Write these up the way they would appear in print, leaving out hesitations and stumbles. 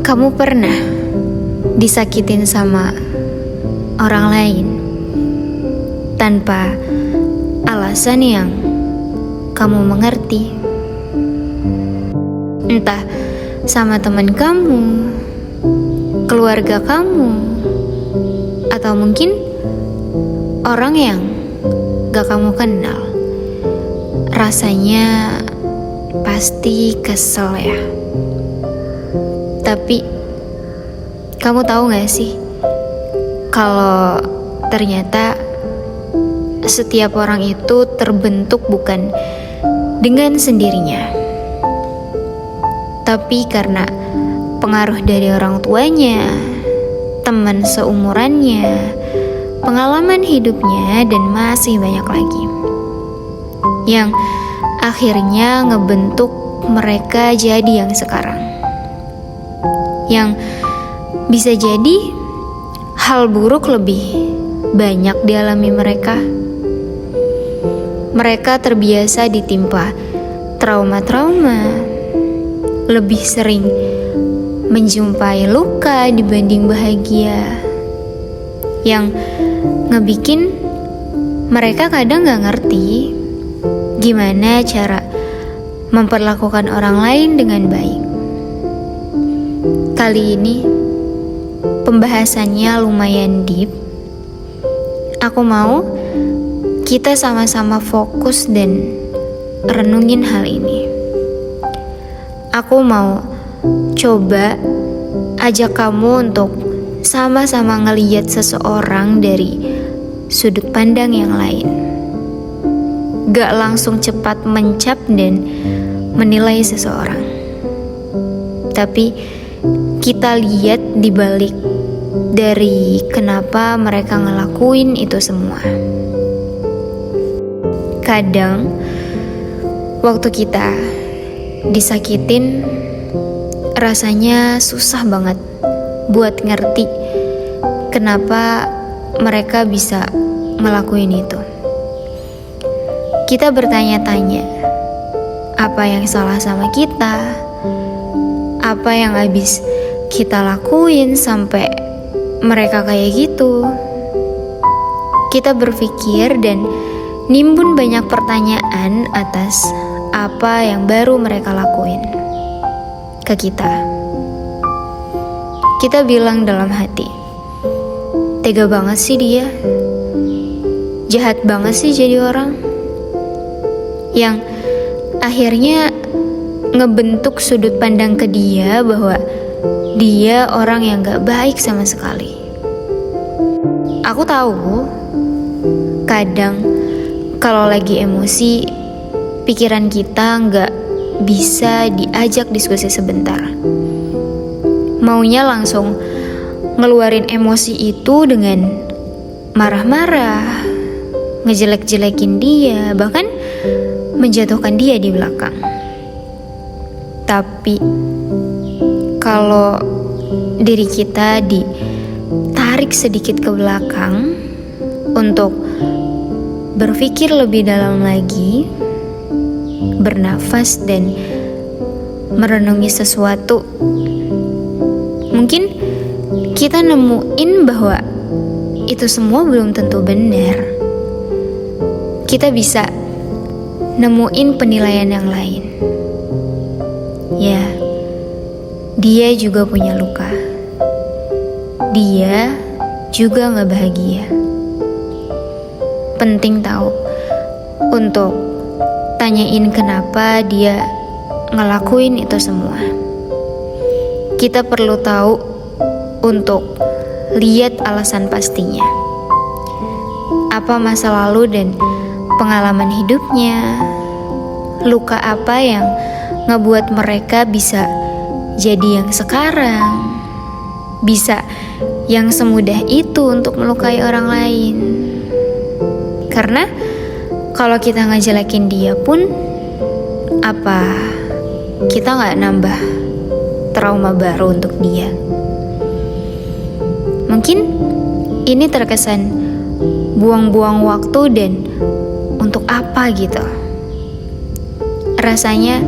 Kamu pernah disakitin sama orang lain tanpa alasan yang kamu mengerti? Entah sama teman kamu, keluarga kamu, atau mungkin orang yang gak kamu kenal. Rasanya pasti kesel ya. Tapi kamu tahu gak sih kalau ternyata setiap orang itu terbentuk bukan dengan sendirinya, tapi karena pengaruh dari orang tuanya, teman seumurannya, pengalaman hidupnya, dan masih banyak lagi yang akhirnya ngebentuk mereka jadi yang sekarang. Yang bisa jadi hal buruk lebih banyak dialami mereka. Mereka terbiasa ditimpa trauma-trauma, lebih sering menjumpai luka dibanding bahagia, yang ngebikin mereka kadang gak ngerti gimana cara memperlakukan orang lain dengan baik. Kali ini pembahasannya lumayan deep. Aku mau kita sama-sama fokus dan renungin hal ini. Aku mau coba ajak kamu untuk sama-sama ngelihat seseorang dari sudut pandang yang lain. Gak langsung cepat mencap dan menilai seseorang, tapi kita lihat di balik dari kenapa mereka ngelakuin itu semua. Kadang waktu kita disakitin, rasanya susah banget buat ngerti kenapa mereka bisa ngelakuin itu. Kita bertanya-tanya, apa yang salah sama kita? Apa yang habis kita lakuin sampai mereka kayak gitu? Kita berpikir dan nimbun banyak pertanyaan atas apa yang baru mereka lakuin ke kita. Kita bilang dalam hati, tega banget sih dia, jahat banget sih jadi orang, yang akhirnya ngebentuk sudut pandang ke dia bahwa dia orang yang gak baik sama sekali. Aku tahu kadang kalau lagi emosi, pikiran kita gak bisa diajak diskusi sebentar. Maunya langsung ngeluarin emosi itu dengan marah-marah, ngejelek-jelekin dia, bahkan menjatuhkan dia di belakang. Tapi kalau diri kita ditarik sedikit ke belakang untuk berpikir lebih dalam lagi, bernafas dan merenungi sesuatu, mungkin kita nemuin bahwa itu semua belum tentu benar. Kita bisa nemuin penilaian yang lain. Ya, dia juga punya luka. Dia juga gak bahagia. Penting tahu untuk tanyain kenapa dia ngelakuin itu semua. Kita perlu tahu untuk lihat alasan pastinya. Apa masa lalu dan pengalaman hidupnya, luka apa yang ngebuat mereka bisa jadi yang sekarang, bisa yang semudah itu untuk melukai orang lain. Karena kalau kita ngejelekin dia pun, apa kita gak nambah trauma baru untuk dia? Mungkin ini terkesan buang-buang waktu dan untuk apa gitu. Rasanya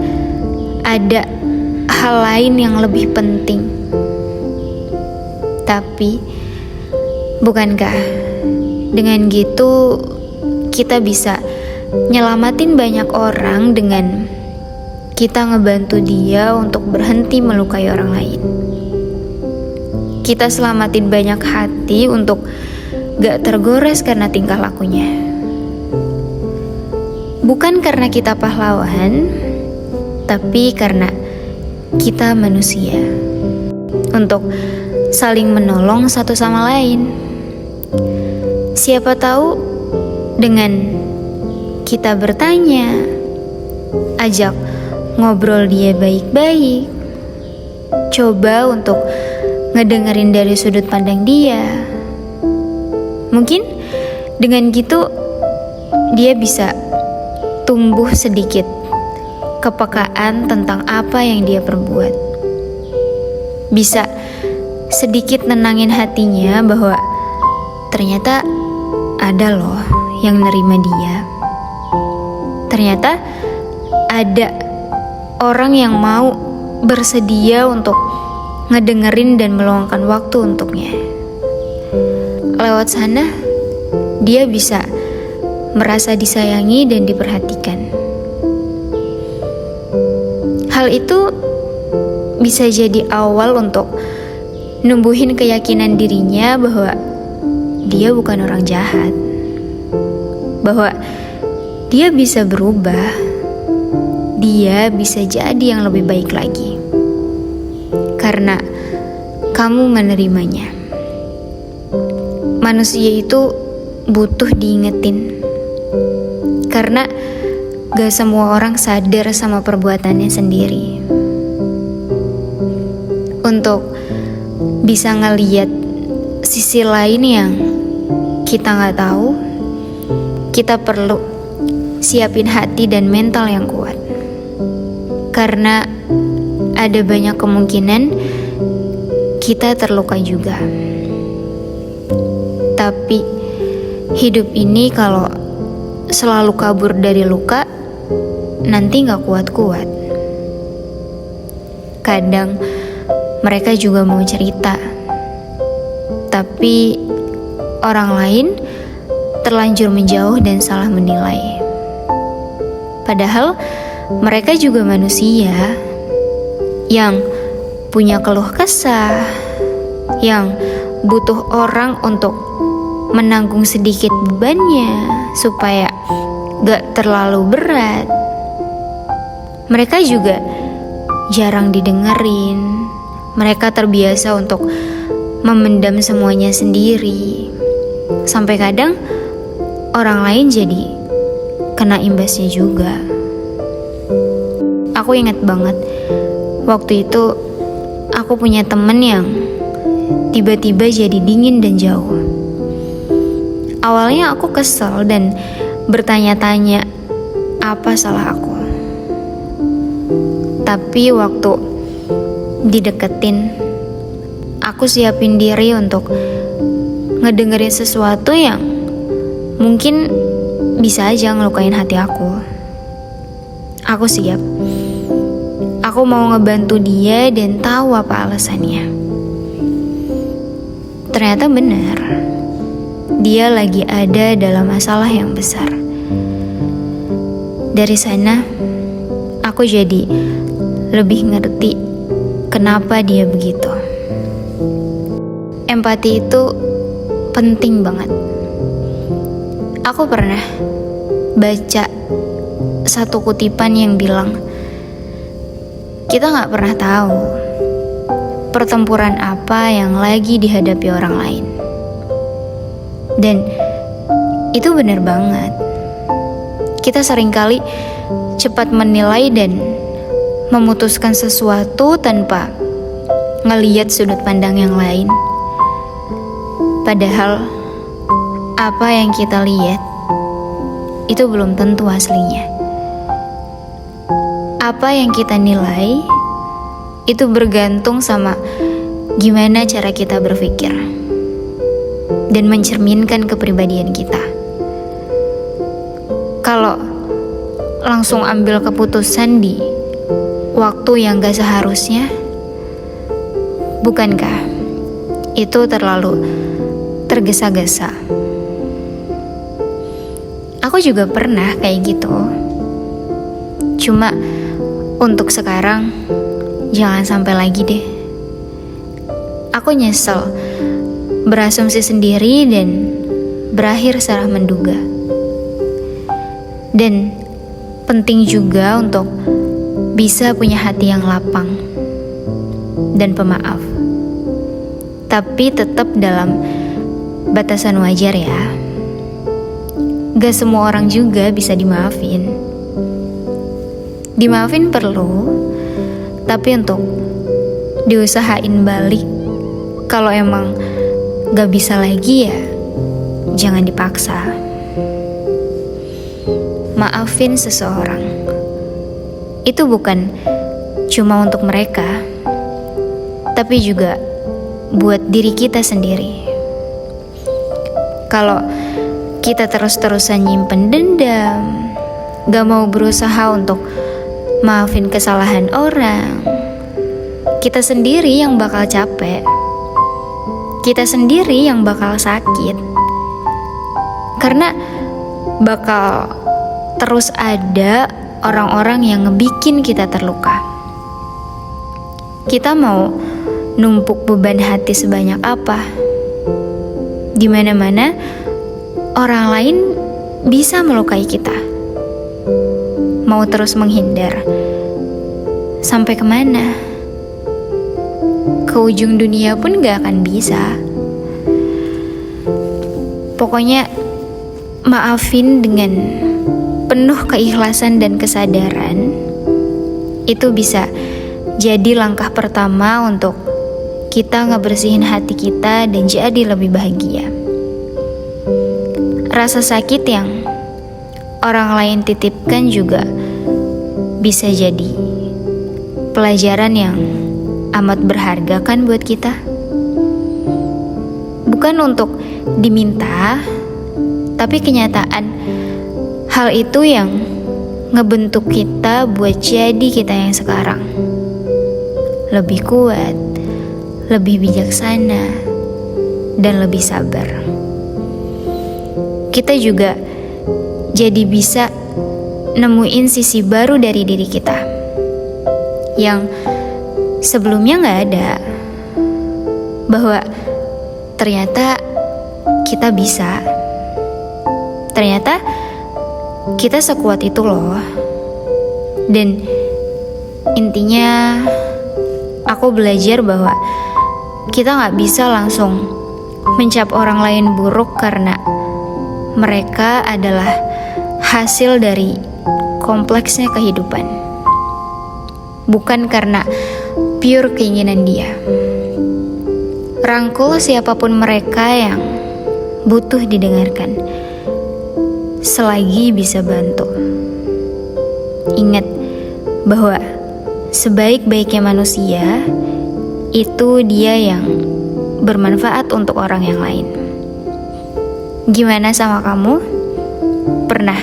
ada hal lain yang lebih penting Tapi, bukankah dengan gitu kita bisa nyelamatin banyak orang dengan kita ngebantu dia untuk berhenti melukai orang lain? Kita selamatin banyak hati untuk gak tergores karena tingkah lakunya. Bukan karena kita pahlawan, tapi karena kita manusia. Untuk saling menolong satu sama lain. Siapa tahu dengan kita bertanya, ajak ngobrol dia baik-baik, coba untuk ngedengerin dari sudut pandang dia. Mungkin dengan gitu dia bisa tumbuh sedikit kepekaan tentang apa yang dia perbuat. Bisa sedikit nenangin hatinya bahwa ternyata ada loh yang nerima dia. Ternyata ada orang yang mau bersedia untuk ngedengerin dan meluangkan waktu untuknya. Lewat sana, dia bisa merasa disayangi dan diperhatikan. Hal itu bisa jadi awal untuk numbuhin keyakinan dirinya bahwa dia bukan orang jahat, bahwa dia bisa berubah, dia bisa jadi yang lebih baik lagi karena kamu menerimanya. Manusia itu butuh diingetin karena gak semua orang sadar sama perbuatannya sendiri. Untuk bisa ngeliat sisi lain yang kita gak tahu, kita perlu siapin hati dan mental yang kuat. Karena ada banyak kemungkinan kita terluka juga. Tapi hidup ini kalau selalu kabur dari luka, nanti gak kuat-kuat. Kadang mereka juga mau cerita, tapi orang lain terlanjur menjauh dan salah menilai. Padahal mereka juga manusia yang punya keluh kesah, yang butuh orang untuk menanggung sedikit bebannya supaya gak terlalu berat. Mereka juga jarang didengerin. Mereka terbiasa untuk memendam semuanya sendiri. Sampai kadang orang lain jadi kena imbasnya juga. Aku ingat banget waktu itu aku punya temen yang tiba-tiba jadi dingin dan jauh. Awalnya aku kesel dan bertanya-tanya apa salah aku. Tapi waktu dideketin, aku siapin diri untuk ngedengerin sesuatu yang mungkin bisa aja ngelukain hati aku. Aku siap. Aku mau ngebantu dia dan tahu apa alasannya. Ternyata benar. Dia lagi ada dalam masalah yang besar. Dari sana, aku jadi lebih ngerti kenapa dia begitu. Empati itu penting banget. Aku pernah baca satu kutipan yang bilang, kita gak pernah tahu pertempuran apa yang lagi dihadapi orang lain. Dan itu benar banget. Kita seringkali cepat menilai dan memutuskan sesuatu tanpa ngeliat sudut pandang yang lain. Padahal apa yang kita lihat itu belum tentu aslinya. Apa yang kita nilai itu bergantung sama gimana cara kita berpikir dan mencerminkan kepribadian kita. Kalau langsung ambil keputusan di waktu yang gak seharusnya, bukankah itu terlalu tergesa-gesa. Aku juga pernah kayak gitu. Cuma untuk sekarang jangan sampai lagi deh. Aku nyesel berasumsi sendiri dan berakhir salah menduga. Dan penting juga untuk bisa punya hati yang lapang dan pemaaf. Tapi tetap dalam batasan wajar ya. Gak semua orang juga bisa dimaafin. Dimaafin perlu, tapi untuk diusahain balik. Kalau emang gak bisa lagi ya jangan dipaksa. Maafin seseorang itu bukan cuma untuk mereka, tapi juga buat diri kita sendiri. Kalau kita terus-terusan nyimpen dendam, gak mau berusaha untuk maafin kesalahan orang, kita sendiri yang bakal capek. Kita sendiri yang bakal sakit. Karena bakal terus ada orang-orang yang ngebikin kita terluka. Kita mau numpuk beban hati sebanyak apa? Di mana-mana orang lain bisa melukai kita. Mau terus menghindar sampai kemana? Ke ujung dunia pun gak akan bisa. Pokoknya maafin dengan penuh keikhlasan dan kesadaran. Itu bisa jadi langkah pertama untuk kita ngebersihin hati kita dan jadi lebih bahagia. Rasa sakit yang orang lain titipkan juga bisa jadi pelajaran yang amat berharga kan buat kita. Bukan untuk diminta, tapi kenyataan hal itu yang ngebentuk kita buat jadi kita yang sekarang. Lebih kuat, lebih bijaksana, dan lebih sabar. Kita juga jadi bisa nemuin sisi baru dari diri kita yang sebelumnya gak ada. Bahwa ternyata kita bisa. Ternyata kita sekuat itu loh. Dan intinya aku belajar bahwa kita gak bisa langsung mencap orang lain buruk karena mereka adalah hasil dari kompleksnya kehidupan, bukan karena pure keinginan dia. Rangkul siapapun mereka yang butuh didengarkan, selagi bisa bantu. Ingat bahwa sebaik-baiknya manusia itu dia yang bermanfaat untuk orang yang lain. Gimana sama kamu? Pernah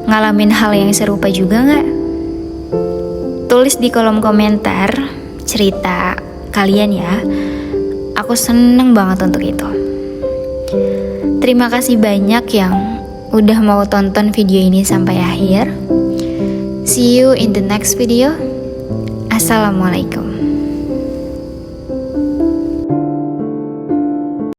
ngalamin hal yang serupa juga gak? Tulis di kolom komentar cerita kalian ya. Aku seneng banget untuk itu. Terima kasih banyak yang udah mau tonton video ini sampai akhir. See you in the next video. Assalamualaikum.